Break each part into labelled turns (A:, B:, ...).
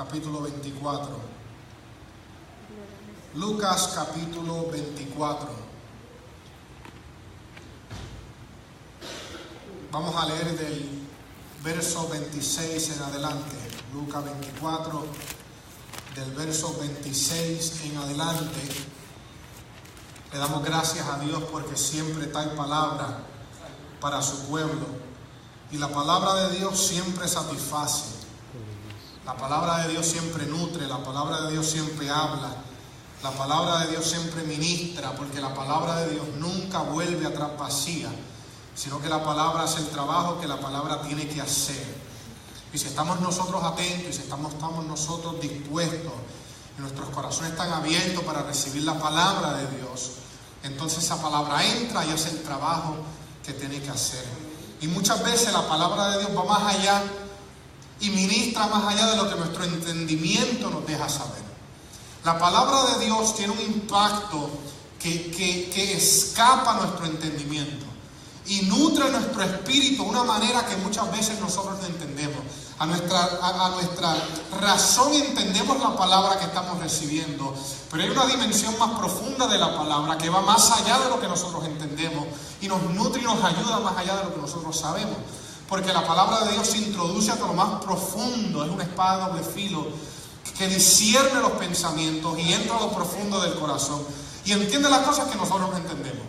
A: capítulo 24. Lucas capítulo 24. Vamos a leer del verso 26 en adelante. Lucas 24, del verso 26 en adelante. Le damos gracias a Dios porque siempre trae palabra para su pueblo. Y la palabra de Dios siempre satisface. La palabra de Dios siempre nutre. La palabra de Dios siempre habla. La palabra de Dios siempre ministra, porque la palabra de Dios nunca vuelve atrás vacía, sino que la palabra hace el trabajo que la palabra tiene que hacer. Y si estamos nosotros atentos, y si estamos nosotros dispuestos, y nuestros corazones están abiertos para recibir la palabra de Dios, entonces esa palabra entra y hace el trabajo que tiene que hacer. Y muchas veces la palabra de Dios va más allá y ministra más allá de lo que nuestro entendimiento nos deja saber. La palabra de Dios tiene un impacto que escapa a nuestro entendimiento y nutre nuestro espíritu de una manera que muchas veces nosotros no entendemos. A nuestra razón entendemos la palabra que estamos recibiendo, pero hay una dimensión más profunda de la palabra que va más allá de lo que nosotros entendemos y nos nutre y nos ayuda más allá de lo que nosotros sabemos, porque la palabra de Dios se introduce hasta lo más profundo, es una espada de doble filo que discierne los pensamientos y entra a lo profundo del corazón y entiende las cosas que nosotros no entendemos.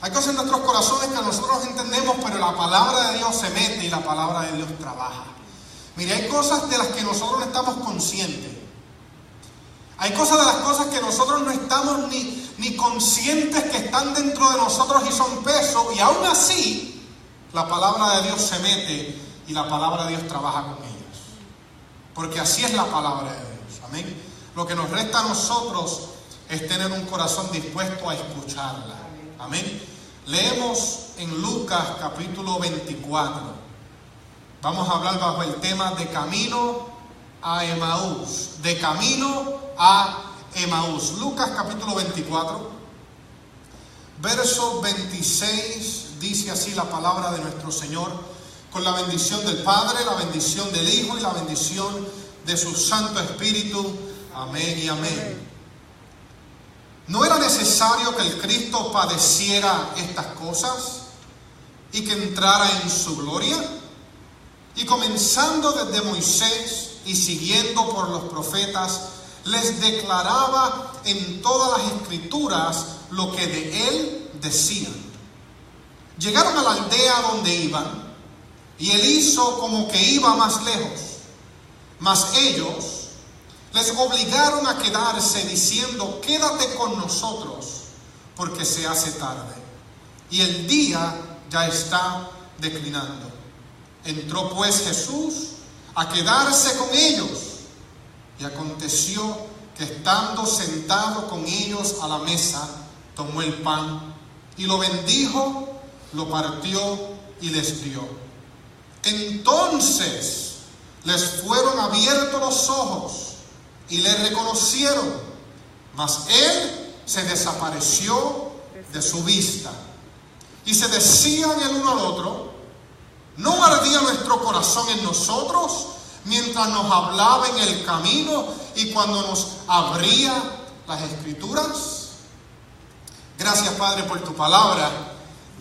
A: Hay cosas en nuestros corazones que nosotros entendemos, pero la palabra de Dios se mete y la palabra de Dios trabaja. Mire, hay cosas de las que nosotros no estamos conscientes. Hay cosas de las cosas que nosotros no estamos ni conscientes que están dentro de nosotros y son peso, y aún así la palabra de Dios se mete y la palabra de Dios trabaja con ellas. Porque así es la palabra de Dios. Amén. Lo que nos resta a nosotros es tener un corazón dispuesto a escucharla. Amén. Leemos en Lucas capítulo 24. Vamos a hablar bajo el tema de camino a Emaús. De camino a Emaús. Lucas capítulo 24, verso 26, dice así la palabra de nuestro Señor: con la bendición del Padre, la bendición del Hijo y la bendición de su Santo Espíritu. Amén y amén. ¿No era necesario que el Cristo padeciera estas cosas y que entrara en su gloria? Y comenzando desde Moisés y siguiendo por los profetas, les declaraba en todas las escrituras lo que de él decían. Llegaron a la aldea donde iban, y él hizo como que iba más lejos, mas ellos les obligaron a quedarse diciendo: quédate con nosotros, porque se hace tarde y el día ya está declinando. Entró pues Jesús a quedarse con ellos, y aconteció que estando sentado con ellos a la mesa, tomó el pan y lo bendijo, lo partió y les dio. Entonces les fueron abiertos los ojos y le reconocieron, mas él se desapareció de su vista. Y se decían el uno al otro: ¿no ardía nuestro corazón en nosotros mientras nos hablaba en el camino y cuando nos abría las escrituras? Gracias, Padre, por tu palabra.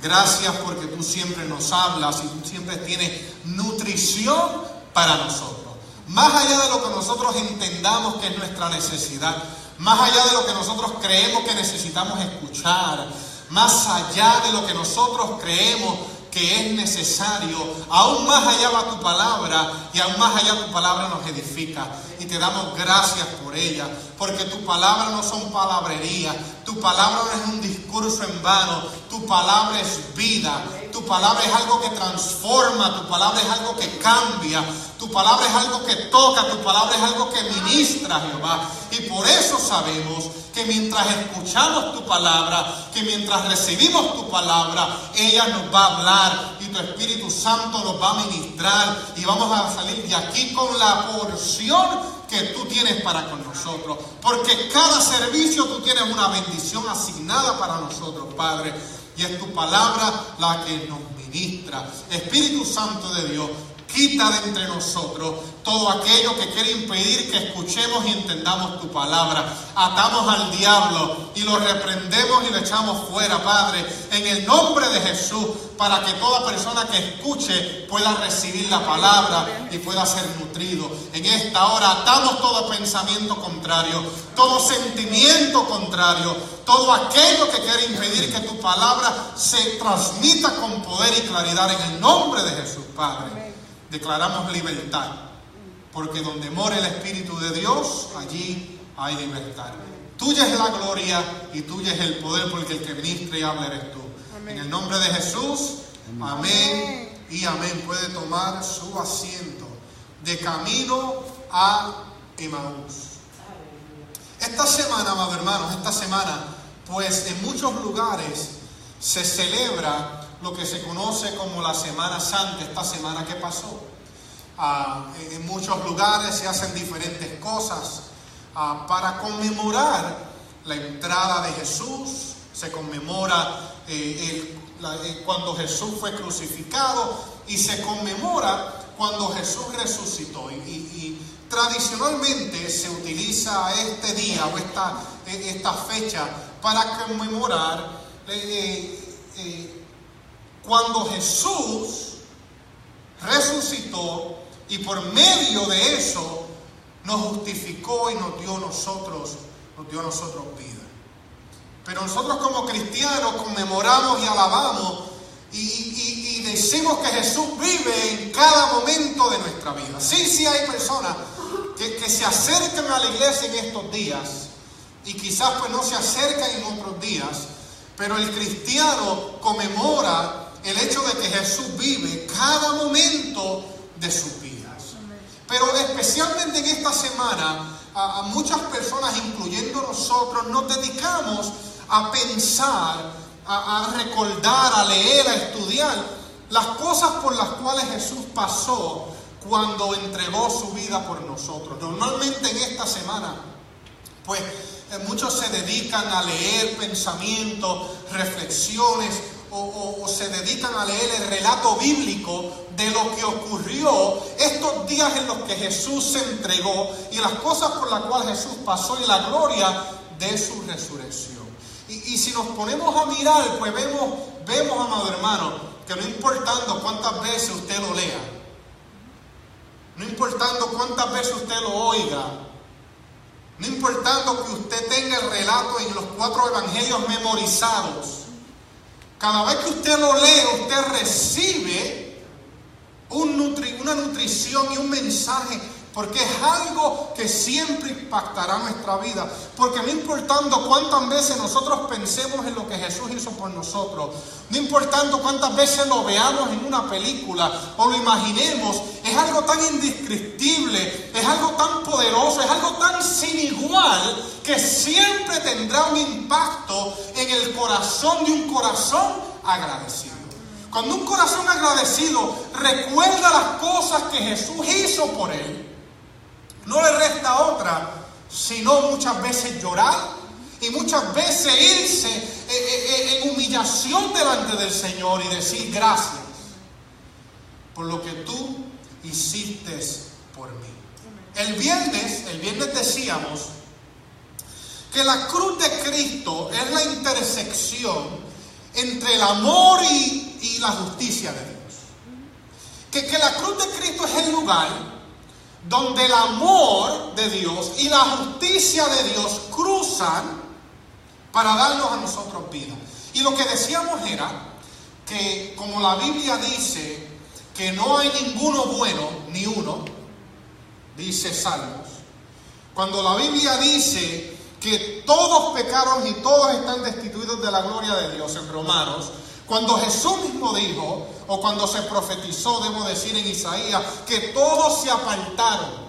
A: Gracias porque tú siempre nos hablas y tú siempre tienes nutrición para nosotros. Más allá de lo que nosotros entendamos que es nuestra necesidad, más allá de lo que nosotros creemos que necesitamos escuchar, más allá de lo que nosotros creemos que es necesario, aún más allá va tu palabra, y aún más allá tu palabra nos edifica. Y te damos gracias por ella, porque tu palabra no son palabrerías, tu palabra no es un discurso en vano, tu palabra es vida, tu palabra es algo que transforma, tu palabra es algo que cambia, tu palabra es algo que toca, tu palabra es algo que ministra, Jehová. Y por eso sabemos que mientras escuchamos tu palabra, que mientras recibimos tu palabra, ella nos va a hablar y tu Espíritu Santo nos va a ministrar, y vamos a salir de aquí con la porción que tú tienes para con nosotros, porque cada servicio tú tienes una bendición asignada para nosotros, Padre, y es tu palabra la que nos ministra. Espíritu Santo de Dios, Quita de entre nosotros todo aquello que quiere impedir que escuchemos y entendamos tu palabra. Atamos al diablo y lo reprendemos y lo echamos fuera, Padre, en el nombre de Jesús, para que toda persona que escuche pueda recibir la palabra y pueda ser nutrido. En esta hora atamos todo pensamiento contrario, todo sentimiento contrario, todo aquello que quiere impedir que tu palabra se transmita con poder y claridad en el nombre de Jesús, Padre. Declaramos libertad, porque donde mora el Espíritu de Dios, allí hay libertad. Tuya es la gloria y tuya es el poder, porque el que ministra y habla eres tú. Amén. En el nombre de Jesús, amén y amén. Puede tomar su asiento. De camino a Emaús. Esta semana, amados hermanos, pues en muchos lugares se celebra lo que se conoce como la Semana Santa, esta semana que pasó. En muchos lugares se hacen diferentes cosas para conmemorar la entrada de Jesús. Se conmemora cuando Jesús fue crucificado y se conmemora cuando Jesús resucitó. Y tradicionalmente se utiliza este día o esta fecha para conmemorar cuando Jesús resucitó y por medio de eso nos justificó y nos dio a nosotros vida. Pero nosotros como cristianos conmemoramos y alabamos y decimos que Jesús vive en cada momento de nuestra vida. Sí hay personas que se acercan a la iglesia en estos días y quizás pues no se acercan en otros días, pero el cristiano conmemora el hecho de que Jesús vive cada momento de sus vidas. Pero especialmente en esta semana, a muchas personas, incluyendo nosotros, nos dedicamos a pensar, a recordar, a leer, a estudiar las cosas por las cuales Jesús pasó cuando entregó su vida por nosotros. Normalmente en esta semana, pues muchos se dedican a leer pensamientos, reflexiones, o se dedican a leer el relato bíblico de lo que ocurrió estos días en los que Jesús se entregó y las cosas por las cuales Jesús pasó y la gloria de su resurrección. Y si nos ponemos a mirar, pues vemos, amado hermano, que no importando cuántas veces usted lo lea, no importando cuántas veces usted lo oiga, no importando que usted tenga el relato en los 4 evangelios memorizados, cada vez que usted lo lee, usted recibe una nutrición y un mensaje, porque es algo que siempre impactará nuestra vida. Porque no importando cuántas veces nosotros pensemos en lo que Jesús hizo por nosotros, no importando cuántas veces lo veamos en una película o lo imaginemos, es algo tan indescriptible, es algo tan poderoso, es algo tan sin igual, que siempre tendrá un impacto en el corazón de un corazón agradecido. Cuando un corazón agradecido recuerda las cosas que Jesús hizo por él, no le resta otra sino muchas veces llorar y muchas veces irse en humillación delante del Señor y decir gracias por lo que tú hiciste por mí. El viernes decíamos que la cruz de Cristo es la intersección entre el amor y la justicia de Dios. Que la cruz de Cristo es el lugar donde el amor de Dios y la justicia de Dios cruzan para darnos a nosotros vida. Y lo que decíamos era que, como la Biblia dice que no hay ninguno bueno, ni uno, dice Salmos, cuando la Biblia dice que todos pecaron y todos están destituidos de la gloria de Dios en Romanos, cuando Jesús mismo dijo, o cuando se profetizó, debo decir en Isaías, que todos se apartaron,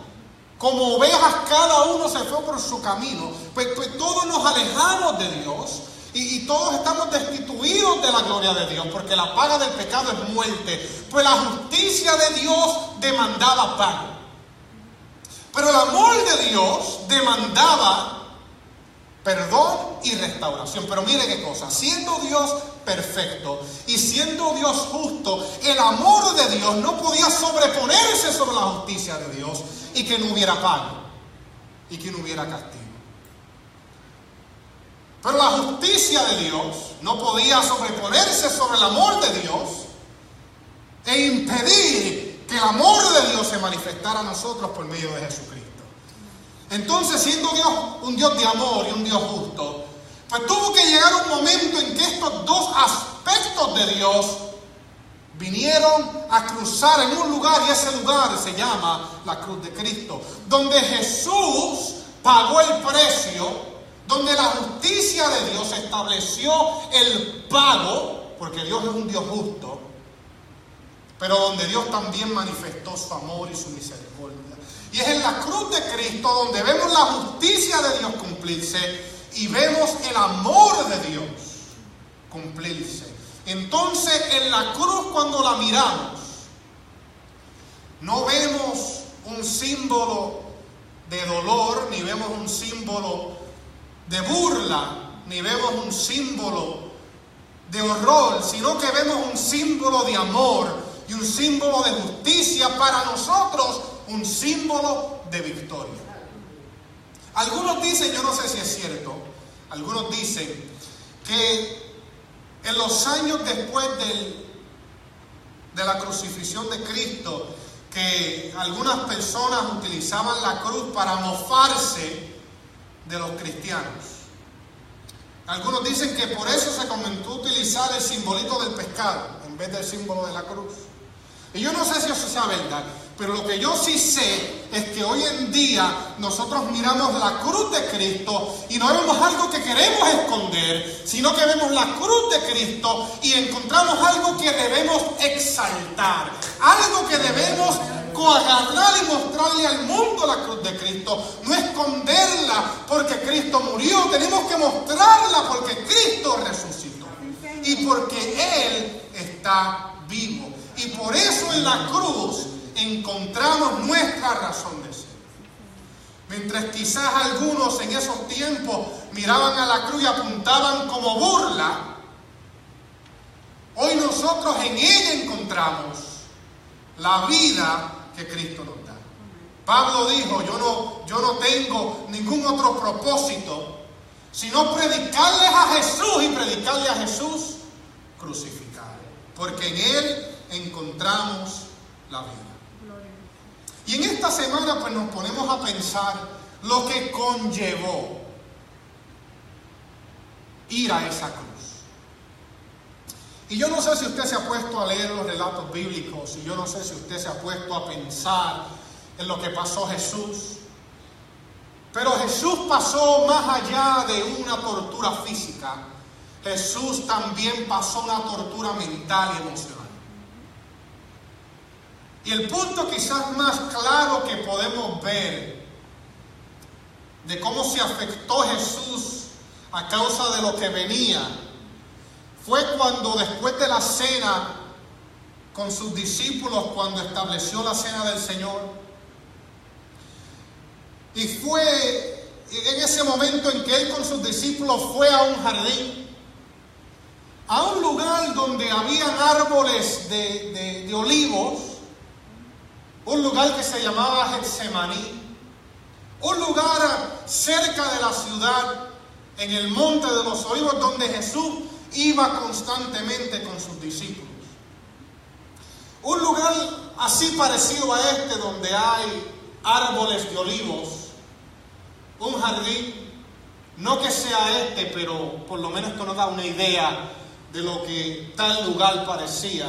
A: como ovejas cada uno se fue por su camino, pues todos nos alejamos de Dios y todos estamos destituidos de la gloria de Dios, porque la paga del pecado es muerte, pues la justicia de Dios demandaba pago, pero el amor de Dios demandaba perdón y restauración. Pero mire qué cosa, siendo Dios perfecto y siendo Dios justo, el amor de Dios no podía sobreponerse sobre la justicia de Dios y que no hubiera pago y que no hubiera castigo. Pero la justicia de Dios no podía sobreponerse sobre el amor de Dios e impedir que el amor de Dios se manifestara a nosotros por medio de Jesucristo. Entonces, siendo Dios un Dios de amor y un Dios justo, pues tuvo que llegar un momento en que estos dos aspectos de Dios vinieron a cruzar en un lugar, y ese lugar se llama la cruz de Cristo, donde Jesús pagó el precio, donde la justicia de Dios estableció el pago, porque Dios es un Dios justo, pero donde Dios también manifestó su amor y su misericordia. Y es en la cruz de Cristo donde vemos la justicia de Dios cumplirse y vemos el amor de Dios cumplirse. Entonces, en la cruz, cuando la miramos, no vemos un símbolo de dolor, ni vemos un símbolo de burla, ni vemos un símbolo de horror, sino que vemos un símbolo de amor y un símbolo de justicia, para nosotros un símbolo de victoria. Algunos dicen, yo no sé si es cierto, algunos dicen que en los años después de la crucifixión de Cristo, que algunas personas utilizaban la cruz para mofarse de los cristianos. Algunos dicen que por eso se comenzó a utilizar el simbolito del pescado en vez del símbolo de la cruz. Y yo no sé si eso sea verdad, pero lo que yo sí sé es que hoy en día nosotros miramos la cruz de Cristo y no vemos algo que queremos esconder, sino que vemos la cruz de Cristo y encontramos algo que debemos exaltar, algo que debemos agarrar y mostrarle al mundo. La cruz de Cristo, no esconderla porque Cristo murió, tenemos que mostrarla porque Cristo resucitó y porque Él está vivo. Y por eso en la cruz encontramos nuestra razón de ser. Mientras quizás algunos en esos tiempos miraban a la cruz y apuntaban como burla, hoy nosotros en ella encontramos la vida que Cristo nos da. Pablo dijo, yo no tengo ningún otro propósito sino predicarles a Jesús y predicarle a Jesús crucificado, porque en Él encontramos la vida. Y en esta semana pues nos ponemos a pensar lo que conllevó ir a esa cruz. Y yo no sé si usted se ha puesto a leer los relatos bíblicos, y yo no sé si usted se ha puesto a pensar en lo que pasó Jesús, pero Jesús pasó más allá de una tortura física. Jesús también pasó una tortura mental y emocional. Y el punto quizás más claro que podemos ver de cómo se afectó Jesús a causa de lo que venía fue cuando después de la cena con sus discípulos, cuando estableció la cena del Señor, y fue en ese momento en que Él con sus discípulos fue a un jardín, a un lugar donde habían árboles de olivos, un lugar que se llamaba Getsemaní, un lugar cerca de la ciudad, en el monte de los olivos, donde Jesús iba constantemente con sus discípulos. Un lugar así parecido a este, donde hay árboles de olivos, un jardín, no que sea este, pero por lo menos esto nos da una idea de lo que tal lugar parecía.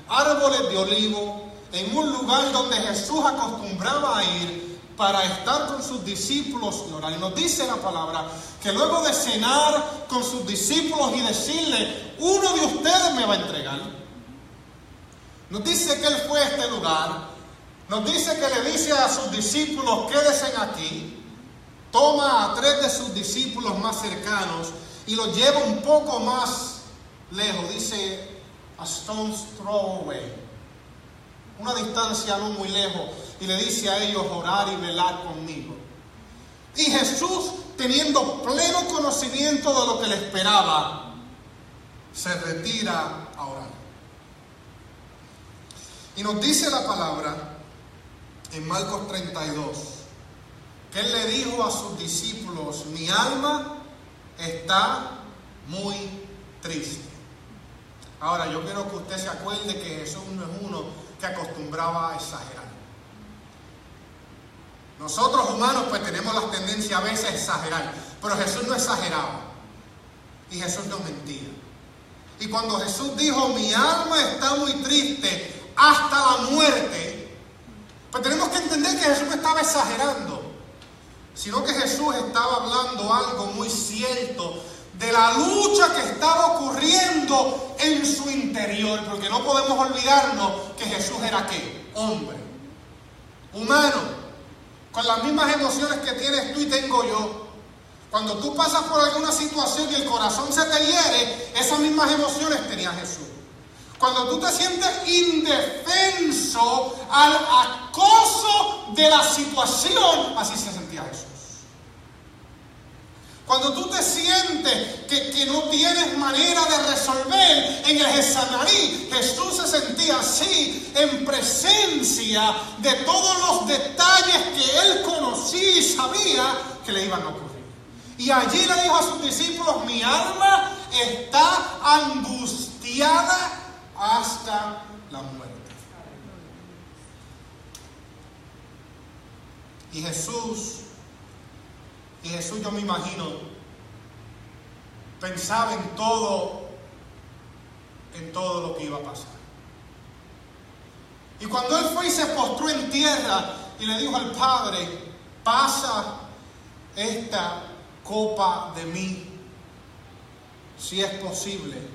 A: Árboles de olivo, en un lugar donde Jesús acostumbraba a ir para estar con sus discípulos y orar. Y nos dice la palabra que luego de cenar con sus discípulos y decirle, uno de ustedes me va a entregar, nos dice que Él fue a este lugar, nos dice que le dice a sus discípulos, quédense aquí, toma a 3 de sus discípulos más cercanos y los lleva un poco más lejos, dice a stone's throw away, una distancia no muy lejos, y le dice a ellos, orar y velar conmigo. Y Jesús, teniendo pleno conocimiento de lo que le esperaba, se retira a orar. Y nos dice la palabra en Marcos 32, que Él le dijo a sus discípulos: mi alma está muy triste. Ahora, yo quiero que usted se acuerde que Jesús no es uno que acostumbraba a exagerar. Nosotros humanos pues tenemos la tendencia a veces a exagerar, pero Jesús no exageraba y Jesús no mentía. Y cuando Jesús dijo: mi alma está muy triste hasta la muerte, pues tenemos que entender que Jesús no estaba exagerando, sino que Jesús estaba hablando algo muy cierto de la lucha que estaba ocurriendo en su interior, porque no podemos olvidarnos que Jesús era ¿qué? Hombre, humano, con las mismas emociones que tienes tú y tengo yo. Cuando tú pasas por alguna situación y el corazón se te hiere, esas mismas emociones tenía Jesús. Cuando tú te sientes indefenso al acoso de la situación, así se sentía Jesús. Cuando tú te sientes que no tienes manera de resolver en el Getsemaní, Jesús se sentía así, en presencia de todos los detalles que Él conocía y sabía que le iban a ocurrir. Y allí le dijo a sus discípulos: mi alma está angustiada hasta la muerte. Y Jesús, yo me imagino, pensaba en todo lo que iba a pasar. Y cuando Él fue y se postró en tierra y le dijo al Padre: pasa esta copa de mí, si es posible.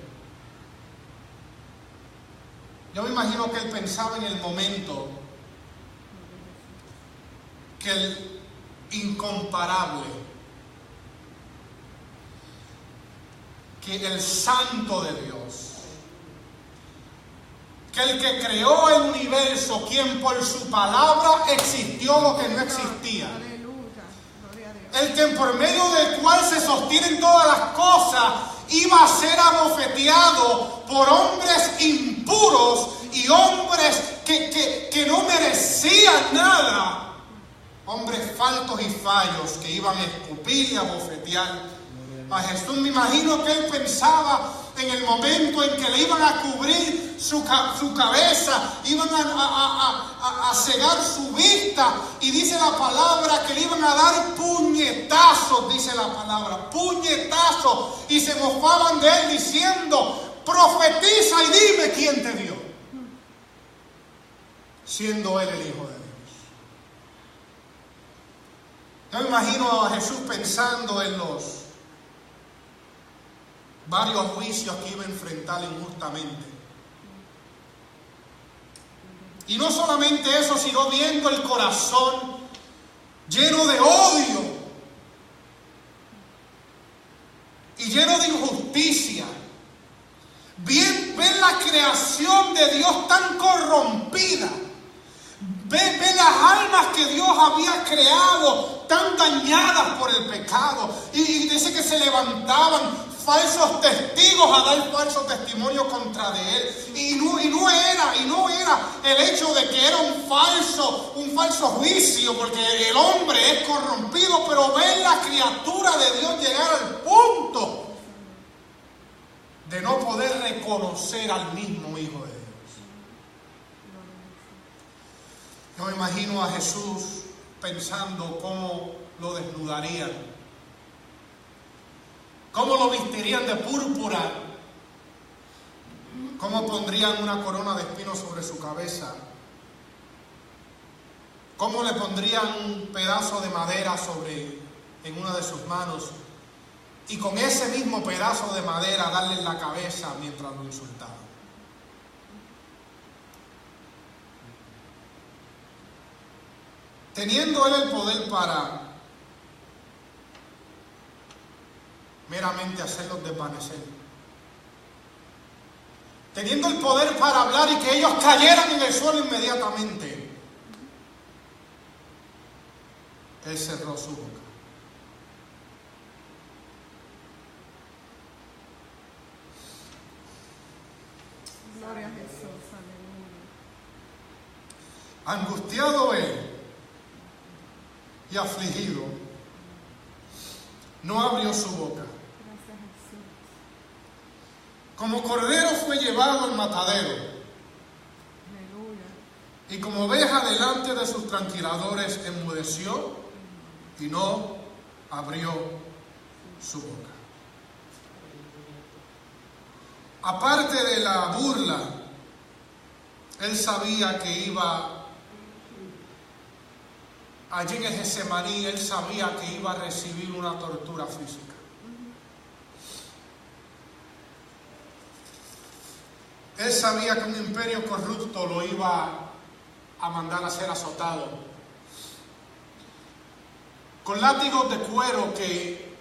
A: Yo me imagino que Él pensaba en el momento que el incomparable, que el Santo de Dios, que el que creó el universo, quien por su palabra existió lo que no existía, el que por medio del cual se sostienen todas las cosas, iba a ser abofeteado por hombres impuros y hombres que no merecían nada. Hombres faltos y fallos que iban a escupir y a bofetear a Jesús. Me imagino que Él pensaba en el momento en que le iban a cubrir su cabeza, iban a cegar su vista, y dice la palabra que le iban a dar puñetazos, dice la palabra, puñetazos, y se mofaban de Él diciendo: profetiza y dime quién te dio, siendo Él el Hijo de Dios. Yo me imagino a Jesús pensando en los varios juicios que iba a enfrentar injustamente. Y no solamente eso, sino viendo el corazón lleno de odio y lleno de injusticia. Ver la creación de Dios tan corrompida. Ve las almas que Dios había creado tan dañadas por el pecado. Y dice que se levantaban falsos testigos a dar falso testimonio contra de Él. Y no era el hecho de que era un falso juicio, porque el hombre es corrompido, pero ver la criatura de Dios llegar al punto de no poder reconocer al mismo Hijo de Dios. Yo me imagino a Jesús pensando cómo lo desnudarían, cómo lo vestirían de púrpura, cómo pondrían una corona de espinos sobre su cabeza, cómo le pondrían un pedazo de madera en una de sus manos, y con ese mismo pedazo de madera darle en la cabeza mientras lo insultaban. Teniendo Él el poder para meramente hacerlos desvanecer, teniendo el poder para hablar y que ellos cayeran en el suelo inmediatamente, Él cerró su boca. angustiado él y afligido, no abrió su boca. Como cordero fue llevado al matadero, y como oveja delante de sus tranquiladores enmudeció y no abrió su boca. Aparte de la burla, él sabía que iba allí en el Getsemaní, él sabía que iba a recibir una tortura física. Él sabía que un imperio corrupto lo iba a mandar a ser azotado con látigos de cuero que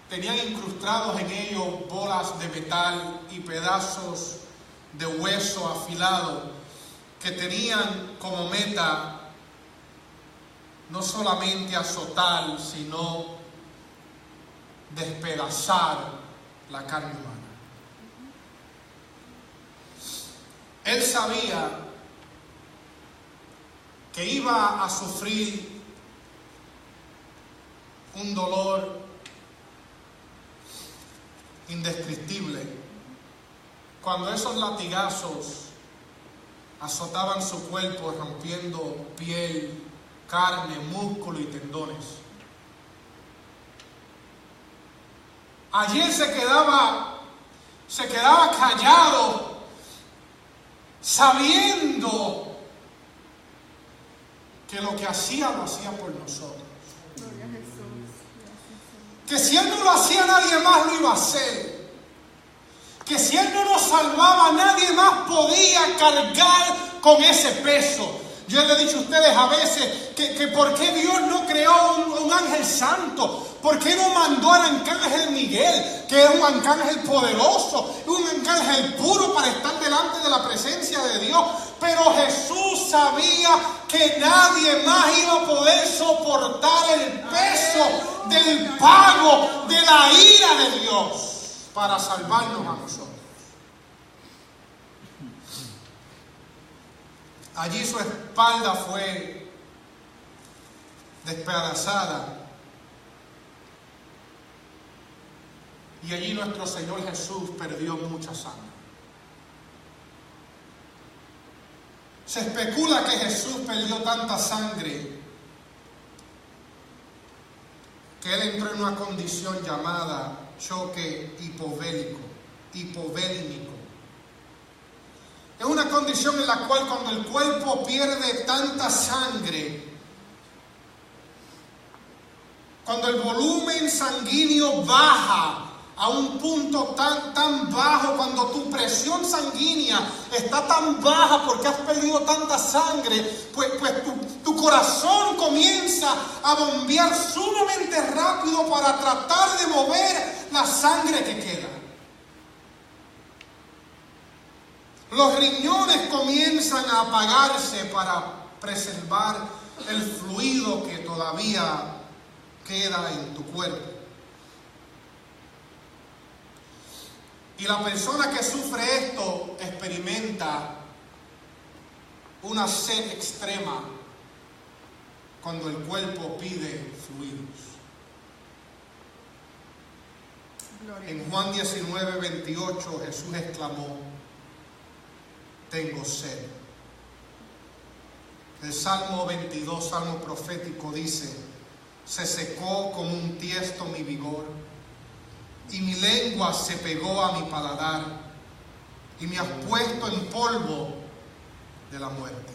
A: tenían incrustados en ellos bolas de metal y pedazos de hueso afilado que tenían como meta no solamente azotar, sino despedazar la carne humana. Él sabía que iba a sufrir un dolor indescriptible cuando esos latigazos azotaban su cuerpo, rompiendo piel, carne, músculo y tendones. Allí él se quedaba callado, sabiendo que lo que hacía lo hacía por nosotros.
B: Gloria a Jesús.
A: Que si Él no lo hacía, nadie más lo iba a hacer. Que si Él no nos salvaba, nadie más podía cargar con ese peso. Yo le he dicho a ustedes a veces que por qué Dios no creó un ángel santo. ¿Por qué no mandó al arcángel Miguel, que es un arcángel poderoso, un arcángel puro para estar delante de la presencia de Dios? Pero Jesús sabía que nadie más iba a poder soportar el peso del pago de la ira de Dios para salvarnos a nosotros. Allí su espalda fue despedazada. Y allí nuestro Señor Jesús perdió mucha sangre. Se especula que Jesús perdió tanta sangre que Él entró en una condición llamada choque hipovélico. Es una condición en la cual cuando el cuerpo pierde tanta sangre, cuando el volumen sanguíneo baja a un punto tan bajo, cuando tu presión sanguínea está tan baja porque has perdido tanta sangre, pues tu corazón comienza a bombear sumamente rápido para tratar de mover la sangre que queda. Los riñones comienzan a apagarse para preservar el fluido que todavía queda en tu cuerpo. Y la persona que sufre esto experimenta una sed extrema cuando el cuerpo pide fluidos. En Juan 19:28 Jesús exclamó: tengo sed. El Salmo 22, Salmo profético, dice: se secó como un tiesto mi vigor, y mi lengua se pegó a mi paladar, y me has puesto en polvo de la muerte.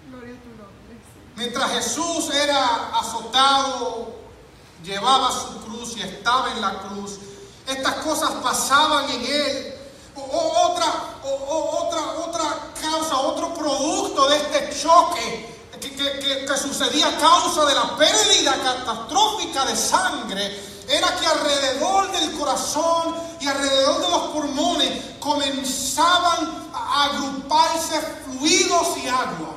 B: Gloria a tu nombre, Señor.
A: Mientras Jesús era azotado, llevaba su cruz y estaba en la cruz, estas cosas pasaban en él. Otra causa, otro producto de este choque que sucedía a causa de la pérdida catastrófica de sangre, era que alrededor del corazón y alrededor de los pulmones comenzaban a agruparse fluidos y agua.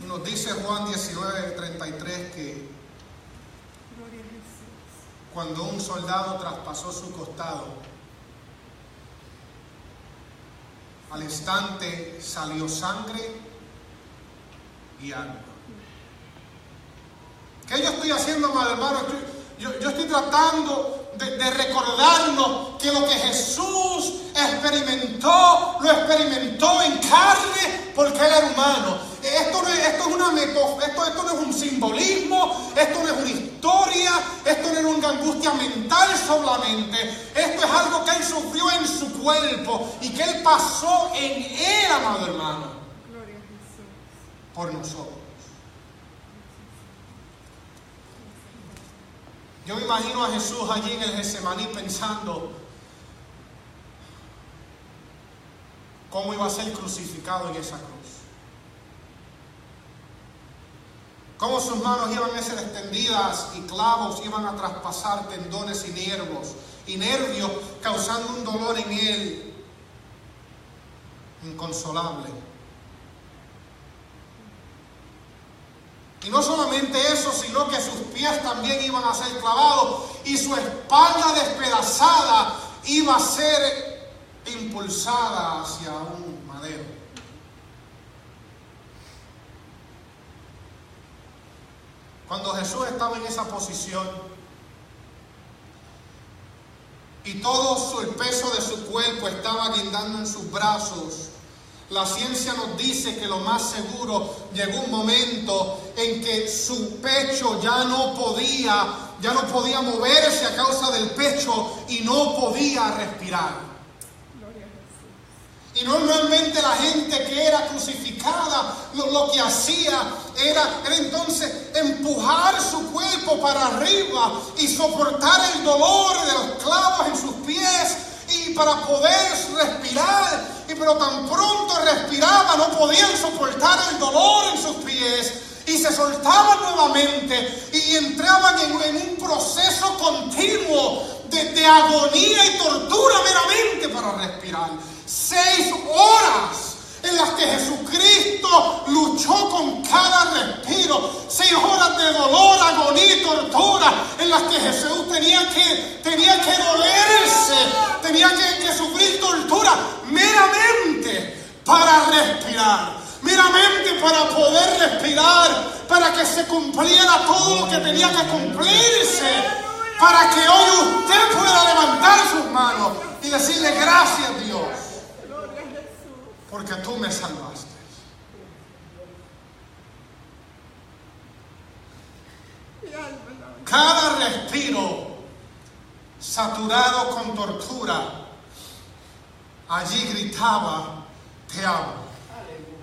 A: Nos dice Juan 19:33 que cuando un soldado traspasó su costado, al instante salió sangre y agua. ¿Qué yo estoy haciendo, amado hermano? Yo estoy tratando de recordarnos que lo que Jesús experimentó, lo experimentó en carne porque Él era humano. Esto no es un simbolismo, esto no es una historia, esto no es una angustia mental solamente. Esto es algo que Él sufrió en su cuerpo y que Él pasó en Él, amado hermano.
B: Gloria a Jesús.
A: Por nosotros. Yo me imagino a Jesús allí en el Getsemaní pensando cómo iba a ser crucificado en esa cruz. Cómo sus manos iban a ser extendidas y clavos iban a traspasar tendones y nervios, causando un dolor en él inconsolable. Y no solamente eso, sino que sus pies también iban a ser clavados y su espalda despedazada iba a ser impulsada hacia un madero. Cuando Jesús estaba en esa posición y todo el peso de su cuerpo estaba guindando en sus brazos, la ciencia nos dice que lo más seguro, llegó un momento en que su pecho ya no podía moverse a causa del pecho y no podía respirar. Y normalmente la gente que era crucificada, lo que hacía era entonces empujar su cuerpo para arriba y soportar el dolor de los clavos en sus pies y para poder respirar. Pero tan pronto respiraba, no podían soportar el dolor en sus pies y se soltaban nuevamente y entraban en un proceso continuo de agonía y tortura meramente para respirar. 6 horas en las que Jesucristo luchó con cada respiro. 6 horas de dolor, agonía y tortura en las que Jesús tenía que dolerse, tenía que sufrir tortura meramente para respirar, meramente para poder respirar, para que se cumpliera todo lo que tenía que cumplirse, para que hoy usted pueda levantar sus manos y decirle gracias, Dios, porque tú me salvaste. Cada respiro saturado con tortura, allí gritaba, te amo.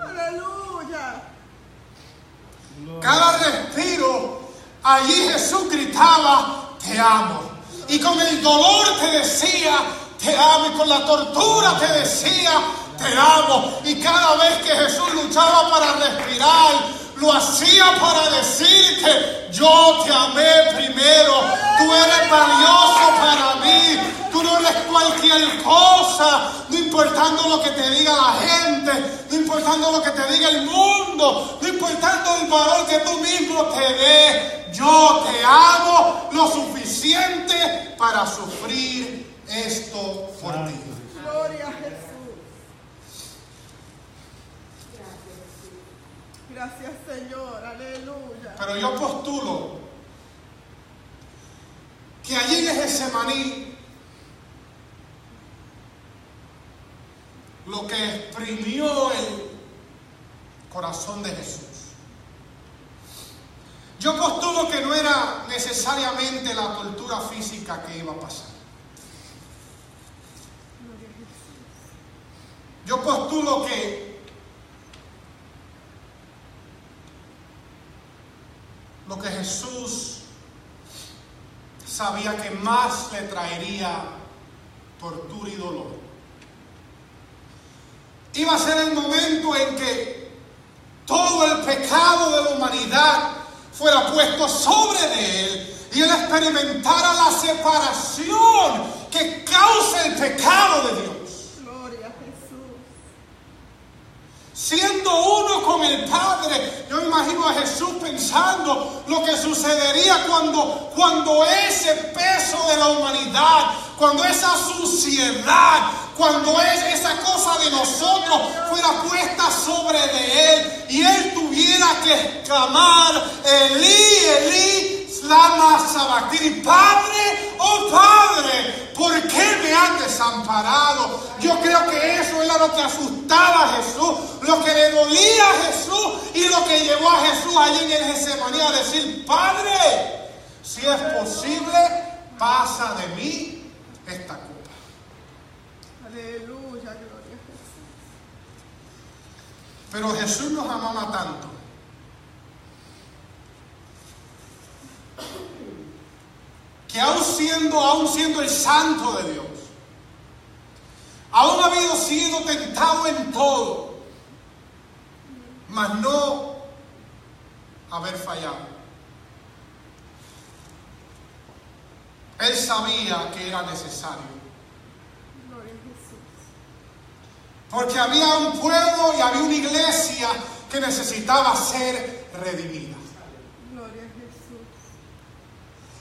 B: Aleluya.
A: Cada respiro, allí Jesús gritaba, te amo. Y con el dolor te decía, te amo. Y con la tortura te decía, te amo. Y cada vez que Jesús luchaba para respirar, lo hacía para decirte, yo te amé primero. Tú eres valioso para mí. Tú no eres cualquier cosa. No importando lo que te diga la gente, no importando lo que te diga el mundo, no importando el valor que tú mismo te des. Yo te amo lo suficiente para sufrir esto por ti.
B: Gloria a Jesús. Gracias, Señor. Aleluya.
A: Pero yo postulo que allí en Getsemaní lo que exprimió el corazón de Jesús, yo postulo que no era necesariamente la tortura física que iba a pasar. Yo postulo que lo que Jesús sabía que más le traería tortura y dolor iba a ser el momento en que todo el pecado de la humanidad fuera puesto sobre de él y él experimentara la separación que causa el pecado de Dios.
B: Gloria a Jesús.
A: Siendo uno con el Padre, yo me imagino a Jesús pensando lo que sucedería cuando ese peso de la humanidad, cuando esa suciedad, cuando esa cosa de nosotros fuera puesta sobre de Él y Él tuviera que exclamar, Elí, Elí, lama sabactini, Padre, oh Padre, ¿por qué me has desamparado? Yo creo que eso era lo que asustaba a Jesús, lo que le dolía a Jesús y lo que llevó a Jesús allí en el Getsemaní a decir, Padre, si es posible, pasa de mí esta copa.
B: Aleluya, gloria a Jesús.
A: Pero Jesús nos amaba tanto que aún siendo el santo de Dios, aún habiendo sido tentado en todo, mas no haber fallado, Él sabía que era necesario.
B: Gloria a Jesús.
A: Porque había un pueblo y había una iglesia que necesitaba ser redimida.
B: Gloria a Jesús.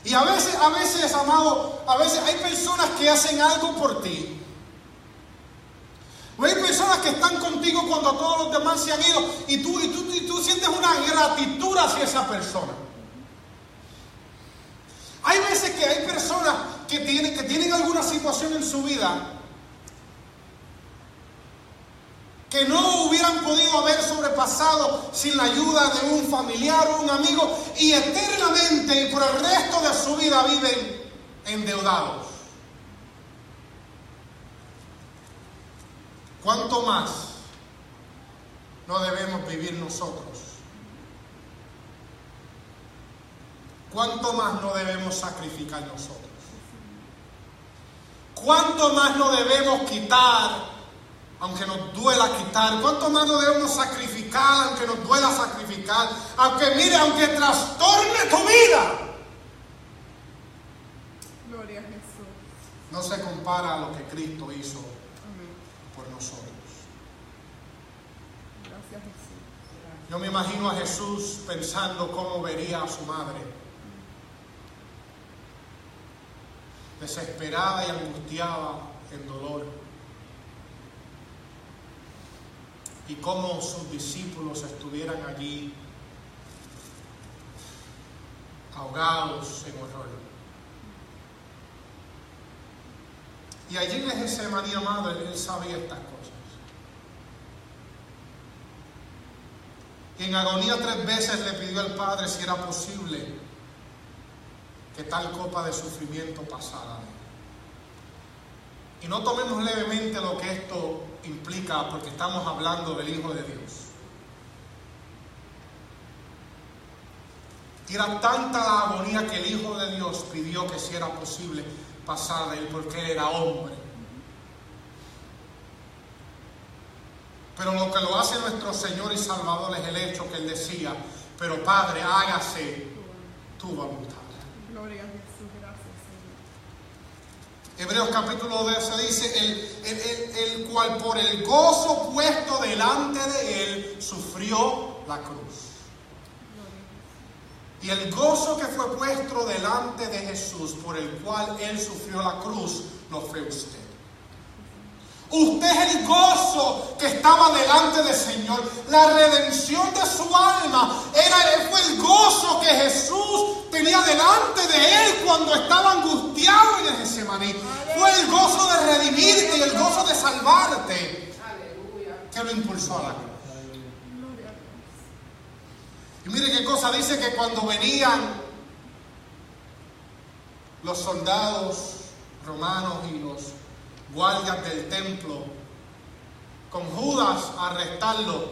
A: Y a veces, amado, a veces hay personas que hacen algo por ti. O hay personas que están contigo cuando todos los demás se han ido y tú sientes una gratitud hacia esa persona. Hay veces que hay personas que tienen alguna situación en su vida que no hubieran podido haber sobrepasado sin la ayuda de un familiar o un amigo, y eternamente y por el resto de su vida viven endeudados. ¿Cuánto más no debemos vivir nosotros? ¿Cuánto más no debemos sacrificar nosotros? ¿Cuánto más no debemos quitar, aunque nos duela quitar? ¿Cuánto más no debemos sacrificar, aunque nos duela sacrificar? Aunque trastorne tu vida.
B: Gloria a Jesús.
A: No se compara a lo que Cristo hizo
B: Amén.
A: por nosotros.
B: Gracias, Jesús.
A: Yo me imagino a Jesús pensando cómo vería a su madre, desesperada y angustiada en dolor, y cómo sus discípulos estuvieran allí ahogados en horror. Y allí en el Getsemaní, amado, él sabía estas cosas. Y en agonía 3 veces le pidió al Padre si era posible que tal copa de sufrimiento pasara. Y no tomemos levemente lo que esto implica, porque estamos hablando del Hijo de Dios. Y era tanta la agonía que el Hijo de Dios pidió que si era posible pasar de él, porque él era hombre. Pero lo que lo hace nuestro Señor y Salvador es el hecho que él decía, pero Padre, hágase tu voluntad.
B: Gloria a Jesús, gracias, Señor.
A: Hebreos capítulo 12 dice, el cual por el gozo puesto delante de él sufrió la cruz. Y el gozo que fue puesto delante de Jesús, por el cual él sufrió la cruz, lo fue usted. Usted es el gozo que estaba delante del Señor. La redención de su alma fue el gozo que Jesús tenía delante de él cuando estaba angustiado en el Getsemaní. Fue el gozo de redimirte y el gozo de salvarte que lo impulsó a la cruz. Y mire qué cosa dice, que cuando venían los soldados romanos y los guardias del templo con Judas a arrestarlo,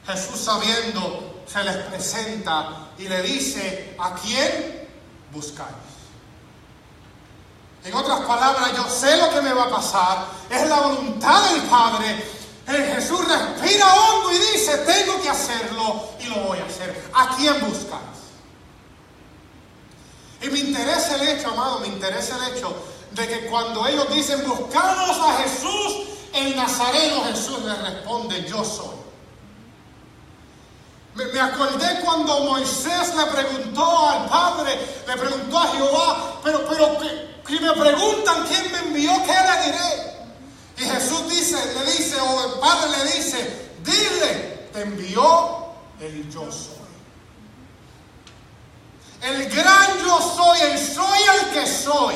A: Jesús, sabiendo, se les presenta y le dice, ¿a quién buscáis? En otras palabras, yo sé lo que me va a pasar, es la voluntad del Padre. Jesús respira hondo y dice, tengo que hacerlo y lo voy a hacer. ¿A quién buscáis? Y me interesa el hecho, amado, me interesa el hecho de que cuando ellos dicen, buscamos a Jesús, el Nazareno, Jesús les responde, yo soy. Me acordé cuando Moisés le preguntó al Padre, le preguntó a Jehová, pero que me preguntan quién me envió, ¿qué le diré? Y Jesús le dice, o el Padre le dice, dile, te envió el yo soy. El gran yo soy el que soy.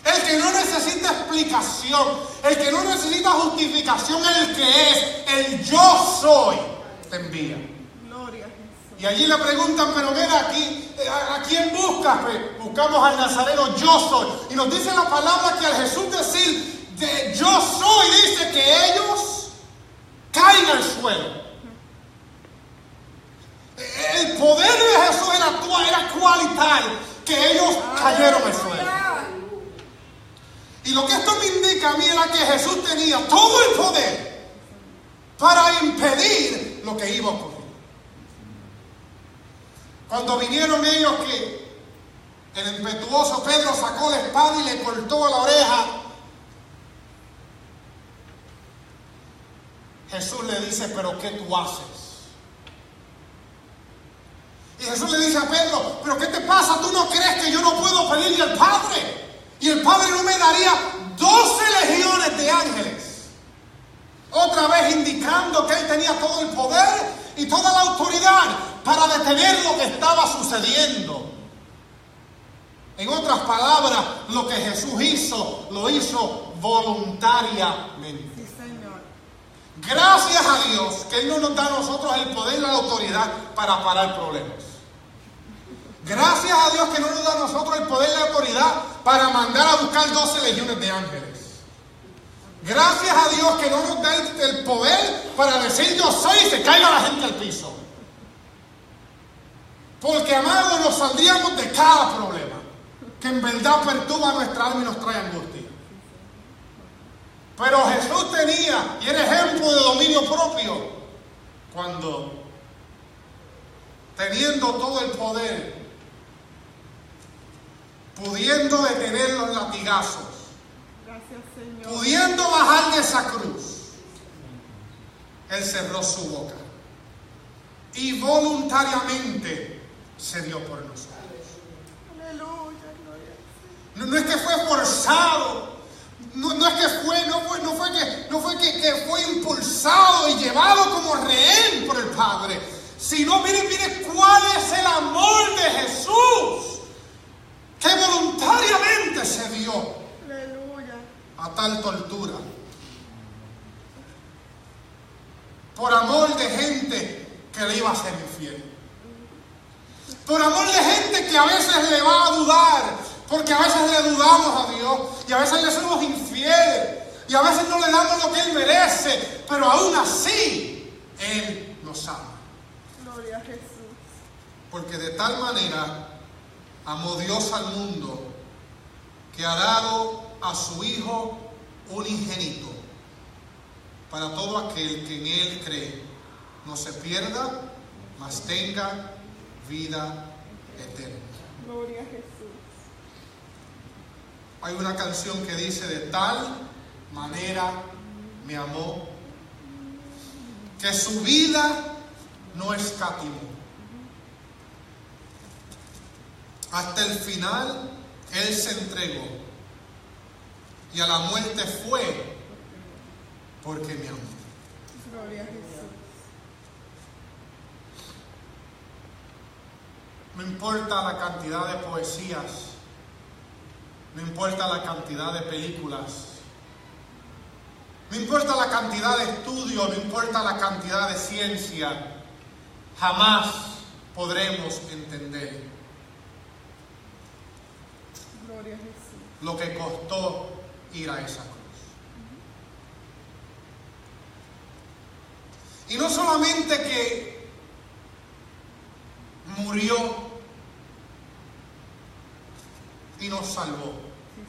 A: El que no necesita explicación, el que no necesita justificación, el que es, el yo soy, te envía.
B: Gloria a Jesús.
A: Y allí le preguntan, pero mira aquí, ¿a quién buscas? Pues buscamos al Nazareno, yo soy. Y nos dice la palabra que al Jesús decir de yo soy, dice que ellos caen al suelo. El poder de Jesús era cualitario, que ellos cayeron al suelo. Y lo que esto me indica a mí era que Jesús tenía todo el poder para impedir lo que iba a ocurrir. Cuando vinieron ellos, que el impetuoso Pedro sacó la espada y le cortó la oreja, Jesús le dice, pero ¿qué tú haces? Y Jesús le dice a Pedro, pero ¿qué te pasa? ¿Tú no crees que yo no puedo pedirle al Padre? Y el Padre no me daría 12 legiones de ángeles. Otra vez indicando que Él tenía todo el poder y toda la autoridad para detener lo que estaba sucediendo. En otras palabras, lo que Jesús hizo, lo hizo voluntariamente.
B: Sí, Señor.
A: Gracias a Dios que Él no nos da a nosotros el poder y la autoridad para parar problemas. Gracias a Dios que no nos da a nosotros el poder y la autoridad para mandar a buscar 12 legiones de ángeles. Gracias a Dios que no nos da el poder para decir yo soy y se caiga la gente al piso. Porque, amados, nos saldríamos de cada problema que en verdad perturba nuestra alma y nos trae angustia. Pero Jesús tenía, y era ejemplo de dominio propio, cuando, teniendo todo el poder, pudiendo detener los latigazos,
B: Gracias, Señor.
A: pudiendo bajar de esa cruz, Él cerró su boca y voluntariamente se dio por nosotros.
B: Aleluya, gloria a Dios.
A: No es que fue forzado, no es que fue que fue impulsado y llevado como rehén por el Padre, sino mire cuál es el amor de Jesús, que voluntariamente se dio
B: Aleluya.
A: a tal tortura. Por amor de gente que le iba a ser infiel. Por amor de gente que a veces le va a dudar, porque a veces le dudamos a Dios y a veces le somos infieles y a veces no le damos lo que Él merece, pero aún así Él nos ama.
B: Gloria a Jesús.
A: Porque de tal manera amó Dios al mundo que ha dado a su Hijo unigénito, para todo aquel que en Él cree no se pierda, mas tenga vida eterna.
B: Gloria a Jesús.
A: Hay una canción que dice, de tal manera me amó, que su vida no escatimó. Hasta el final Él se entregó y a la muerte fue porque me amó.
B: Gloria a Jesús.
A: No importa la cantidad de poesías, no importa la cantidad de películas, no importa la cantidad de estudios, no importa la cantidad de ciencia, jamás podremos entender
B: Gloria a Jesús.
A: lo que costó ir a esa cruz. Y no solamente que murió y nos salvó,
B: Sí,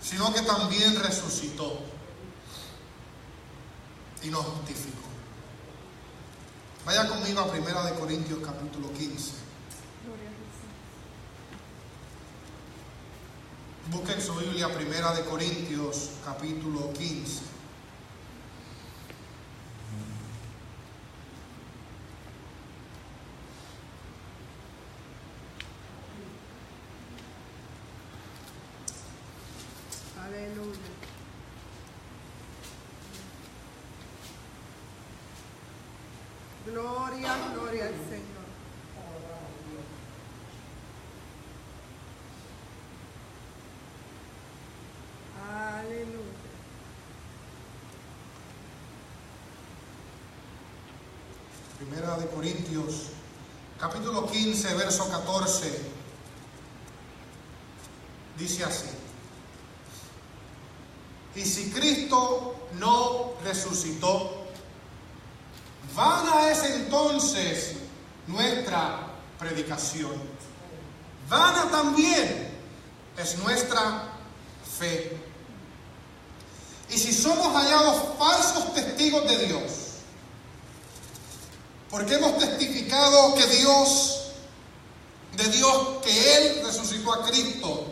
B: Señor.
A: sino que también resucitó y nos justificó. Vaya conmigo a 1 Corintios capítulo 15.
B: Gloria a Jesús.
A: Busquen su Biblia, 1 Corintios capítulo 15.
B: Aleluya. Gloria, gloria al Señor. Aleluya.
A: Primera de Corintios, capítulo 15, verso 14, dice así: y si Cristo no resucitó, vana es entonces nuestra predicación, vana también es nuestra fe. Y si somos hallados falsos testigos de Dios, porque hemos testificado que que Él resucitó a Cristo,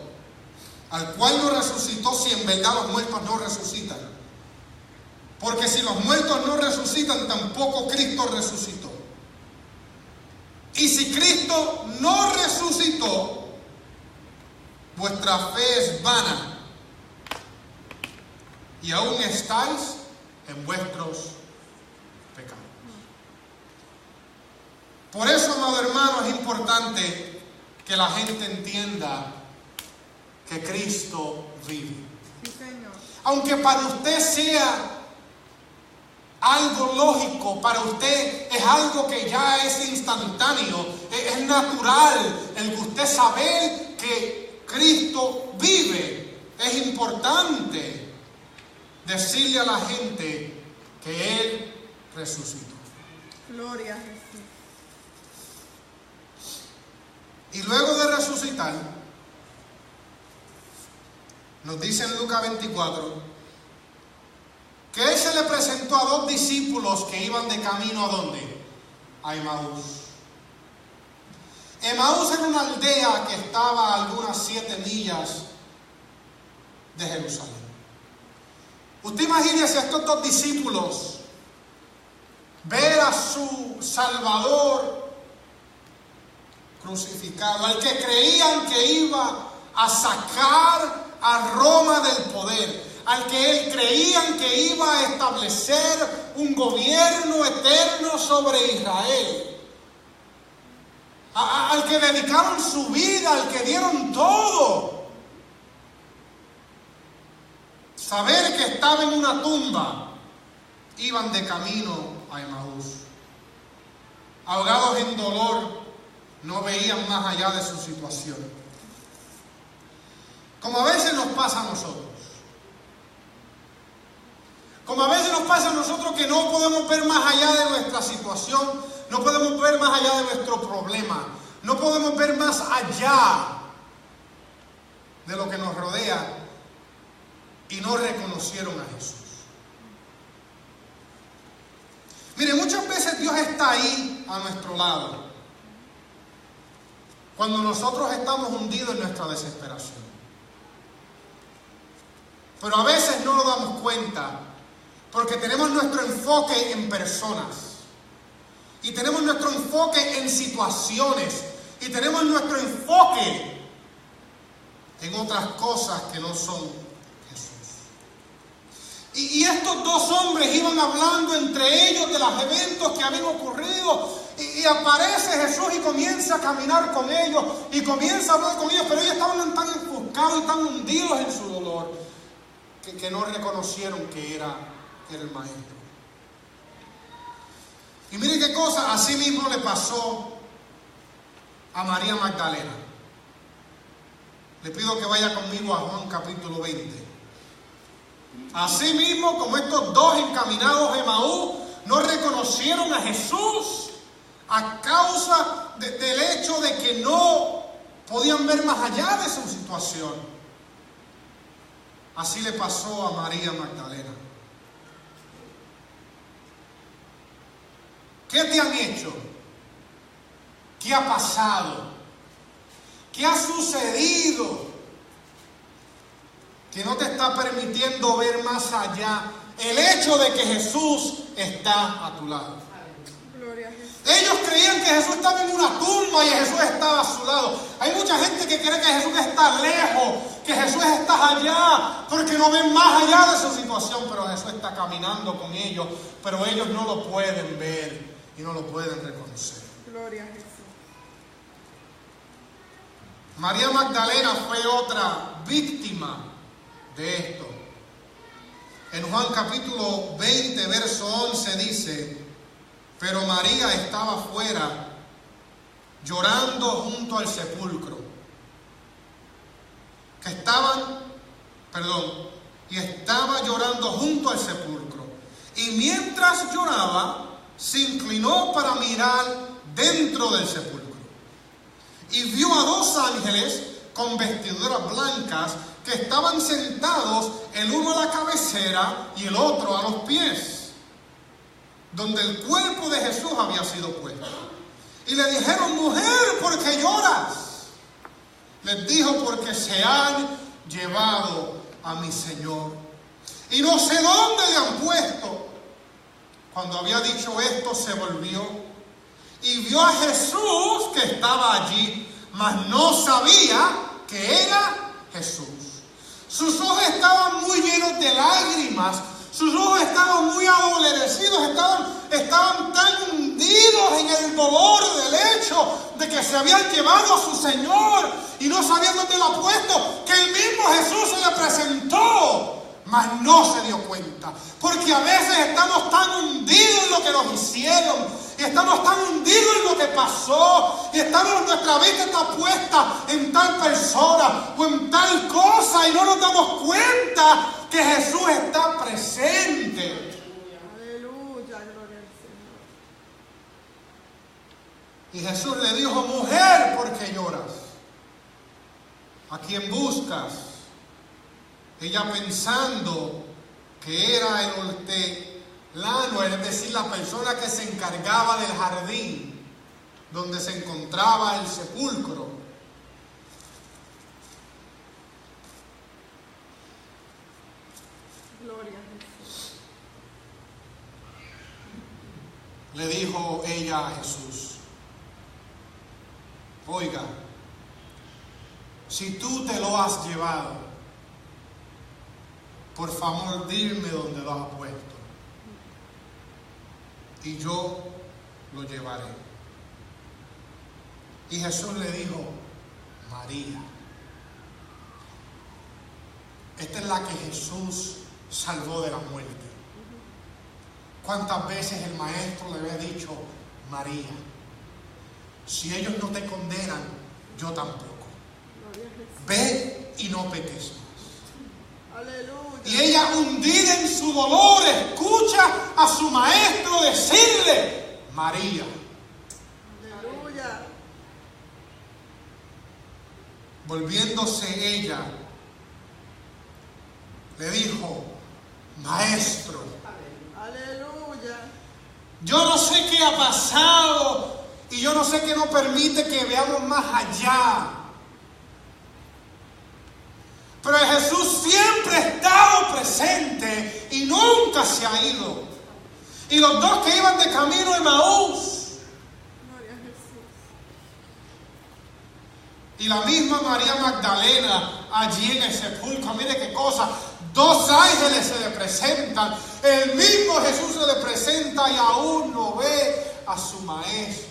A: al cual no resucitó si en verdad los muertos no resucitan. Porque si los muertos no resucitan, tampoco Cristo resucitó. Y si Cristo no resucitó, vuestra fe es vana y aún estáis en vuestros pecados. Por eso, amado hermano, es importante que la gente entienda que Cristo vive.
B: Sí, Señor.
A: Aunque para usted sea algo lógico, para usted es algo que ya es instantáneo, es natural el que usted saber que Cristo vive. Es importante decirle a la gente que Él resucitó.
B: Gloria a Jesús.
A: Y luego de resucitar, nos dice en Lucas 24, que Él se le presentó a dos discípulos que iban de camino ¿a dónde? A Emaús. Emaús era una aldea que estaba a algunas 7 millas de Jerusalén. Usted imagínese a estos dos discípulos ver a su Salvador crucificado, al que creían que iba a sacar a Roma del poder, al que él creían que iba a establecer un gobierno eterno sobre Israel, al que dedicaron su vida, al que dieron todo. Saber que estaba en una tumba, iban de camino a Emaús. Ahogados en dolor, no veían más allá de su situación. Como a veces nos pasa a nosotros. Como a veces nos pasa a nosotros que no podemos ver más allá de nuestra situación, no podemos ver más allá de nuestro problema, no podemos ver más allá de lo que nos rodea y no reconocieron a Jesús. Mire, muchas veces Dios está ahí a nuestro lado cuando nosotros estamos hundidos en nuestra desesperación. Pero a veces no nos damos cuenta porque tenemos nuestro enfoque en personas y tenemos nuestro enfoque en situaciones y tenemos nuestro enfoque en otras cosas que no son Jesús. Y estos dos hombres iban hablando entre ellos de los eventos que habían ocurrido y aparece Jesús y comienza a caminar con ellos y comienza a hablar con ellos, pero ellos estaban tan enfoscados y tan hundidos en su dolor que no reconocieron que era el Maestro. Y mire qué cosa, así mismo le pasó a María Magdalena. Le pido que vaya conmigo a Juan capítulo 20. Así mismo como estos dos encaminados a Emaús no reconocieron a Jesús a causa del hecho de que no podían ver más allá de su situación. Así le pasó a María Magdalena. ¿Qué te han hecho? ¿Qué ha pasado? ¿Qué ha sucedido que no te está permitiendo ver más allá? El hecho de que Jesús está a tu lado.
B: Gloria a Jesús.
A: Ellos creían que Jesús estaba en una tumba y Jesús estaba a su lado. Hay mucha gente que cree que Jesús está lejos, que Jesús está allá, porque no ven más allá de su situación, pero Jesús está caminando con ellos, pero ellos no lo pueden ver. y no lo pueden reconocer.
B: Gloria a Jesús.
A: María Magdalena fue otra víctima de esto. En Juan capítulo 20, verso 11 dice: pero María estaba fuera llorando junto al sepulcro. Y estaba llorando junto al sepulcro. Y mientras lloraba, se inclinó para mirar dentro del sepulcro. Y vio a dos ángeles con vestiduras blancas que estaban sentados, el uno a la cabecera y el otro a los pies, donde el cuerpo de Jesús había sido puesto. Y le dijeron: mujer, ¿por qué lloras? Les dijo: porque se han llevado a mi Señor, y no sé dónde le han puesto. Cuando había dicho esto, se volvió y vio a Jesús que estaba allí, mas no sabía que era Jesús. Sus ojos estaban muy llenos de lágrimas, sus ojos estaban muy adolecidos, estaban tan hundidos en el dolor del hecho de que se habían llevado a su Señor y no sabían dónde lo ha puesto, que el mismo Jesús se le presentó, mas no se dio cuenta. Porque a veces estamos tan hundidos en lo que nos hicieron, y estamos tan hundidos en lo que pasó, y nuestra vista está puesta en tal persona o en tal cosa, y no nos damos cuenta que Jesús está presente.
B: Aleluya, gloria al Señor.
A: Y Jesús le dijo: mujer, ¿por qué lloras? ¿A quién buscas? Ella, pensando que era el hortelano, es decir, la persona que se encargaba del jardín donde se encontraba el sepulcro,
B: Gloria a Jesús.
A: le dijo ella a Jesús: oiga, si tú te lo has llevado, por favor dime dónde lo has puesto, y yo lo llevaré. Y Jesús le dijo: María. Esta es la que Jesús salvó de la muerte. ¿Cuántas veces el maestro le había dicho: María? Si ellos no te condenan, yo tampoco. Ve y no peques más.
B: Aleluya.
A: Y ella, hundida en su dolor, escucha a su maestro decirle: María.
B: Aleluya.
A: Volviéndose ella, le dijo: maestro.
B: Aleluya.
A: Yo no sé qué ha pasado y yo no sé qué nos permite que veamos más allá. Pero Jesús siempre ha estado presente y nunca se ha ido. Y los dos que iban de camino a Emaús,
B: Gloria a Jesús.
A: y la misma María Magdalena allí en el sepulcro, mire qué cosa, dos ángeles se le presentan, el mismo Jesús se le presenta y aún no ve a su maestro.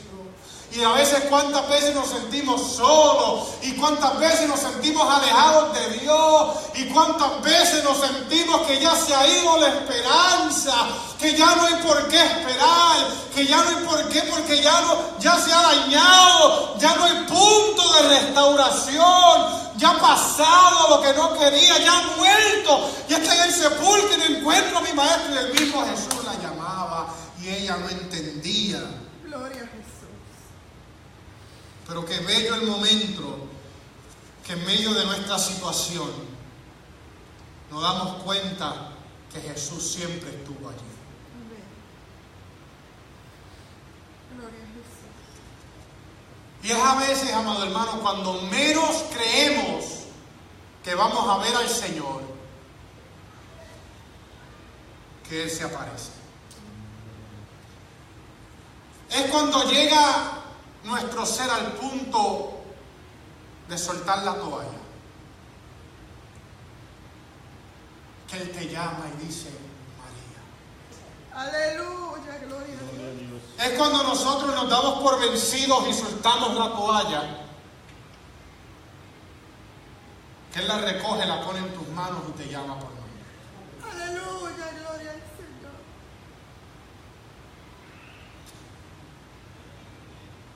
A: Y a veces, cuántas veces nos sentimos solos, y cuántas veces nos sentimos alejados de Dios, y cuántas veces nos sentimos que ya se ha ido la esperanza, que ya no hay por qué esperar, que ya no hay por qué, porque ya se ha dañado, ya no hay punto de restauración, ya ha pasado lo que no quería, ya ha muerto, ya está en el sepulcro y no encuentro a mi maestro. Y el mismo Jesús la llamaba y ella no entendía.
B: Gloria a Jesús.
A: Pero qué bello el momento que en medio de nuestra situación nos damos cuenta que Jesús siempre estuvo allí.
B: Amén. Gloria a Jesús.
A: Y es a veces, amado hermano, cuando menos creemos que vamos a ver al Señor, que Él se aparece. Es cuando llega nuestro ser al punto de soltar la toalla, que Él te llama y dice: María.
B: Aleluya, gloria a Dios.
C: Dios.
A: es cuando nosotros nos damos por vencidos y soltamos la toalla, que Él la recoge, la pone en tus manos y te llama por nombre.
B: Aleluya, gloria al Señor.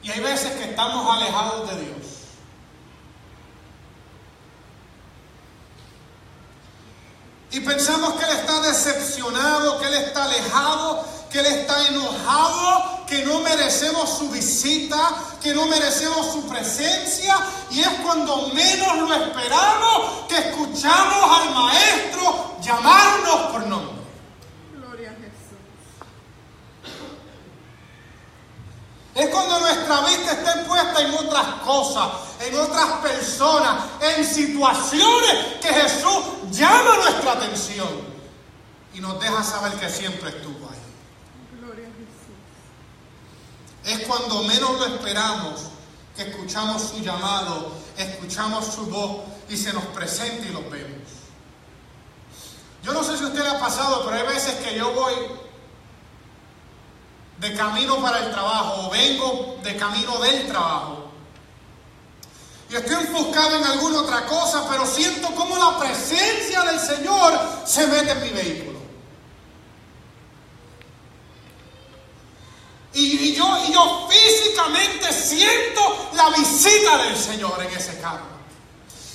A: Y hay veces que estamos alejados de Dios. Y pensamos que Él está decepcionado, que Él está alejado, que Él está enojado, que no merecemos su visita, que no merecemos su presencia. Y es cuando menos lo esperamos que escuchamos al Maestro llamarnos por nombre.
B: Gloria a Jesús.
A: Es cuando nuestra vista está puesta en otras cosas, en otras personas, en situaciones que Jesús llama nuestra atención y nos deja saber que siempre estuvo ahí.
B: Gloria a Jesús.
A: Es cuando menos lo esperamos que escuchamos su llamado, escuchamos su voz y se nos presenta y los vemos. Yo no sé si a usted le ha pasado, pero hay veces que yo voy de camino para el trabajo o vengo de camino del trabajo y estoy enfocado en alguna otra cosa, pero siento como la presencia del Señor se mete en mi vehículo. Y yo físicamente siento la visita del Señor en ese carro.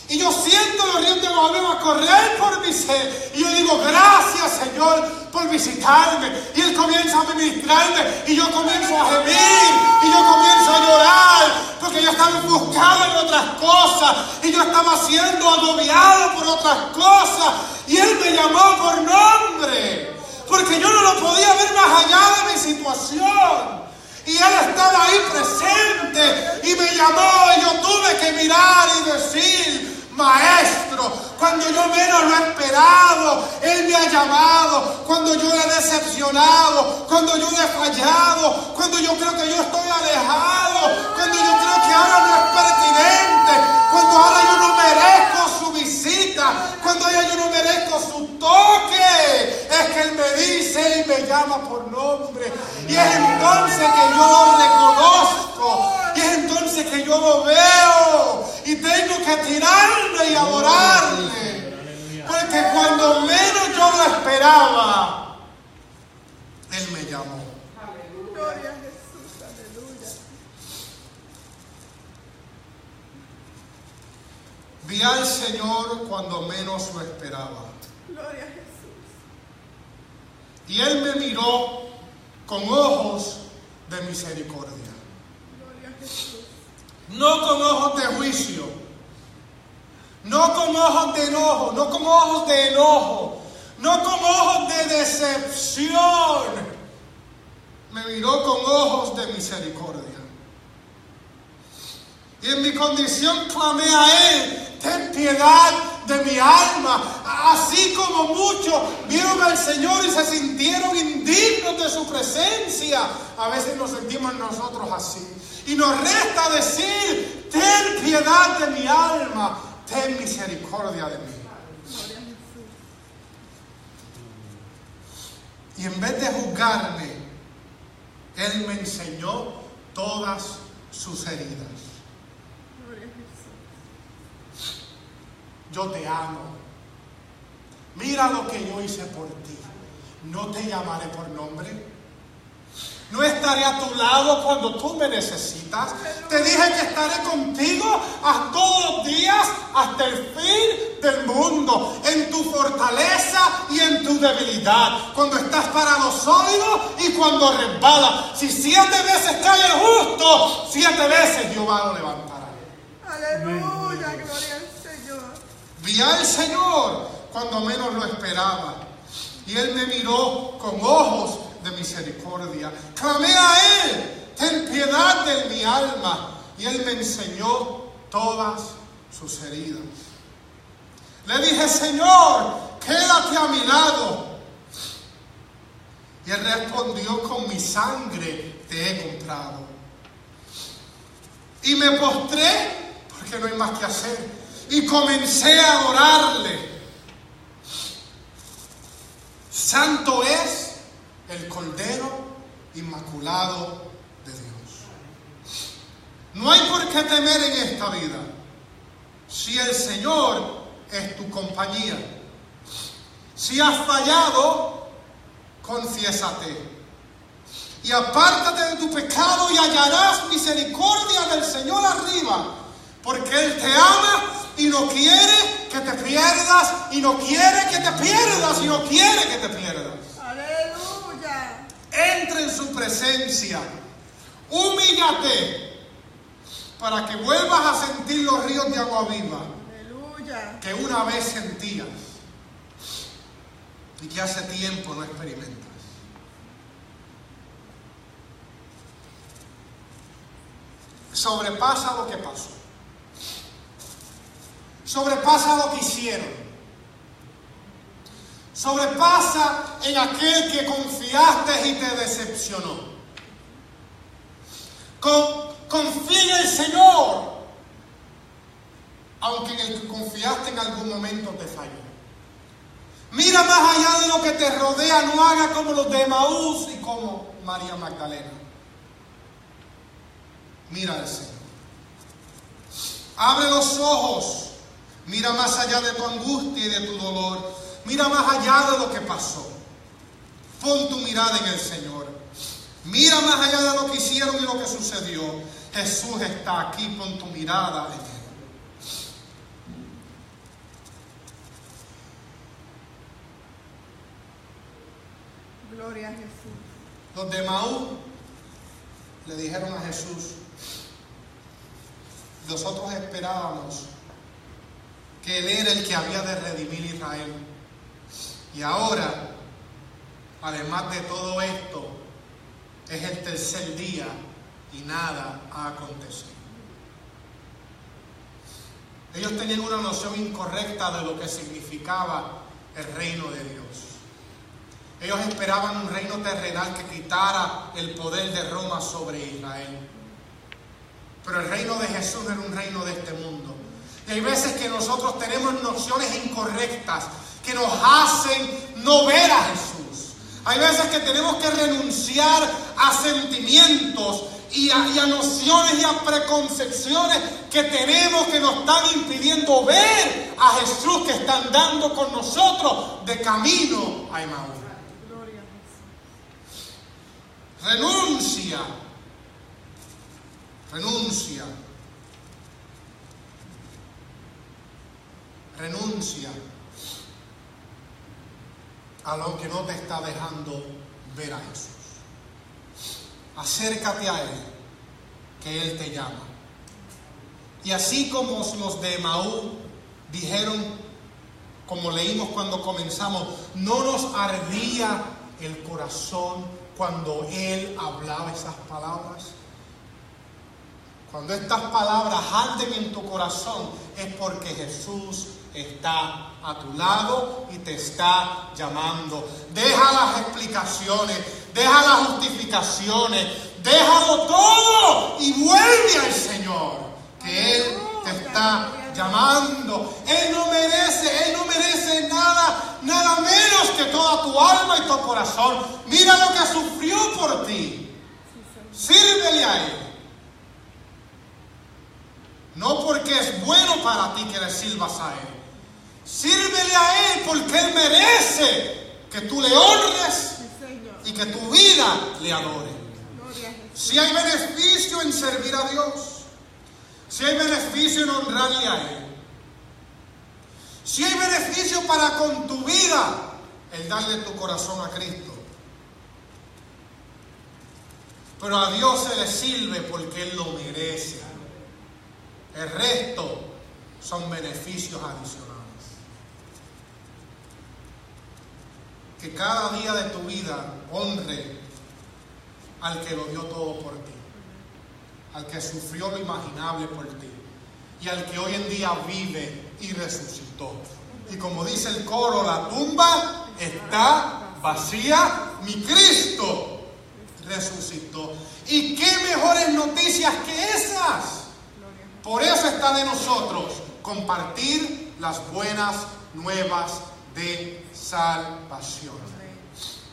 A: Y yo siento los ríos de Guadalupe correr por mi ser. Y yo digo, gracias, Señor, por visitarme. Y Él comienza a ministrarme. Y yo comienzo a gemir. Y yo comienzo a llorar. Porque yo estaba enfocado en otras cosas. Y yo estaba siendo agobiado por otras cosas. Y Él me llamó por nombre. Porque yo no lo podía ver más allá de mi situación. Y Él estaba ahí presente. Y me llamó. Y yo tuve que mirar y decir, Maestro, cuando yo menos lo he esperado, Él me ha llamado. Cuando yo le he decepcionado, cuando yo le he fallado, cuando yo creo que yo estoy alejado, cuando yo creo que ahora no es pertinente, cuando ahora yo no merezco su visita, cuando ahora yo no merezco su toque, es que Él me dice y me llama por nombre. Y es entonces que yo lo reconozco. Y es entonces que yo lo veo y tengo que tirarme y adorarle. Porque cuando menos yo lo esperaba, Él me llamó.
B: Gloria a Jesús, aleluya.
A: Vi al Señor cuando menos lo esperaba.
B: Gloria a Jesús.
A: Y Él me miró con ojos de misericordia.
B: Gloria a Jesús.
A: No con ojos de juicio, no con ojos de enojo, no con ojos de enojo, no con ojos de decepción. Me miró con ojos de misericordia. Y en mi condición clamé a Él, ten piedad de mi alma. Así como muchos vieron al Señor y se sintieron indignos de su presencia, a veces nos sentimos nosotros así. Y nos resta decir, ten piedad de mi alma, ten misericordia de mí.
B: Gloria a Jesús.
A: Y en vez de juzgarme, Él me enseñó todas sus heridas.
B: Gloria a Jesús.
A: Yo te amo. Mira lo que yo hice por ti. No te llamaré por nombre. No estaré a tu lado cuando tú me necesitas. Te dije que estaré contigo a todos los días hasta el fin del mundo. En tu fortaleza y en tu debilidad. Cuando estás parado sólido y cuando resbalas. Si 7 veces cae el justo, 7 veces Jehová lo levantará.
B: Aleluya, gloria al Señor.
A: Vi al Señor cuando menos lo esperaba. Y Él me miró con ojos de misericordia. Clamé a Él, ten piedad de mi alma. Y Él me enseñó todas sus heridas. Le dije, Señor, quédate a mi lado. Y Él respondió, con mi sangre te he comprado. Y me postré, porque no hay más que hacer. Y comencé a adorarle. Santo es el Cordero Inmaculado. lado de Dios. No hay por qué temer en esta vida si el Señor es tu compañía. Si has fallado, confiésate y apártate de tu pecado y hallarás misericordia del Señor arriba, porque Él te ama y no quiere que te pierdas, y no quiere que te pierdas, y no quiere que te pierdas.
B: Aleluya.
A: Entra en su presencia, humíllate para que vuelvas a sentir los ríos de agua viva
B: Aleluya.
A: que una vez sentías y que hace tiempo no experimentas. Sobrepasa lo que pasó. Sobrepasa lo que hicieron. Sobrepasa en aquel que confiaste y te decepcionó. Confía en el Señor, aunque en el que confiaste en algún momento te falló. Mira más allá de lo que te rodea, no haga como los de Emaús y como María Magdalena. Mira al Señor. Abre los ojos. Mira más allá de tu angustia y de tu dolor. Mira más allá de lo que pasó. Pon tu mirada en el Señor. Mira más allá de lo que hicieron y lo que sucedió. Jesús está aquí, pon tu mirada en Él.
B: Gloria a Jesús.
A: Los de Emaús le dijeron a Jesús: nosotros esperábamos que Él era el que había de redimir a Israel. Y ahora, además de todo esto, es el tercer día y nada ha acontecido. Ellos tenían una noción incorrecta de lo que significaba el reino de Dios. Ellos esperaban un reino terrenal que quitara el poder de Roma sobre Israel. Pero el reino de Jesús no era un reino de este mundo. Y hay veces que nosotros tenemos nociones incorrectas que nos hacen no ver a Jesús. Hay veces que tenemos que renunciar a sentimientos y a nociones y a preconcepciones que tenemos que nos están impidiendo ver a Jesús que está andando con nosotros de camino a Emaús.
B: Gloria a Jesús.
A: Renuncia. Renuncia. Renuncia a lo que no te está dejando ver a Jesús. Acércate a Él, que Él te llama. Y así como los de Emaús dijeron, como leímos cuando comenzamos, no nos ardía el corazón cuando Él hablaba esas palabras. Cuando estas palabras arden en tu corazón, es porque Jesús está a tu lado y te está llamando. Deja las explicaciones, deja las justificaciones, déjalo todo y vuelve al Señor, que Él te está llamando. Él no merece nada menos que toda tu alma y tu corazón. Mira lo que sufrió por ti. Sírvele a Él. No porque es bueno para ti que le sirvas a Él. Sírvele a Él porque Él merece que tú le honres y que tu vida le adore. Si hay beneficio en servir a Dios, si hay beneficio en honrarle a Él, si hay beneficio para con tu vida, el darle tu corazón a Cristo. Pero a Dios se le sirve porque Él lo merece. El resto son beneficios adicionales. Que cada día de tu vida honre al que lo dio todo por ti, al que sufrió lo imaginable por ti y al que hoy en día vive y resucitó. Y como dice el coro, la tumba está vacía, mi Cristo resucitó. ¿Y qué mejores noticias que esas? Por eso está de nosotros compartir las buenas nuevas de salvación.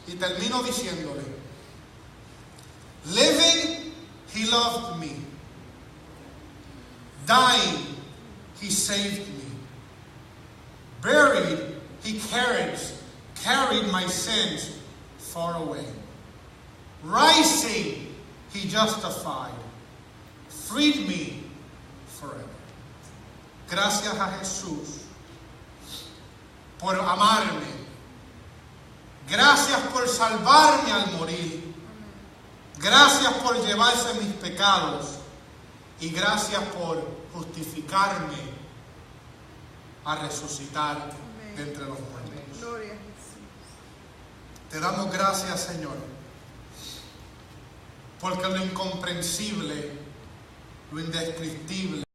A: Y termino diciéndole, Living, he loved me. Dying, he saved me. Buried, he carried my sins far away. Rising, he justified. Freed me forever. Gracias a Jesús por amarme. Gracias por salvarme al morir. Gracias por llevarse mis pecados. Y gracias por justificarme a resucitar de entre los muertos.
B: Gloria a Jesús.
A: Te damos gracias, Señor, porque lo incomprensible, lo indescriptible,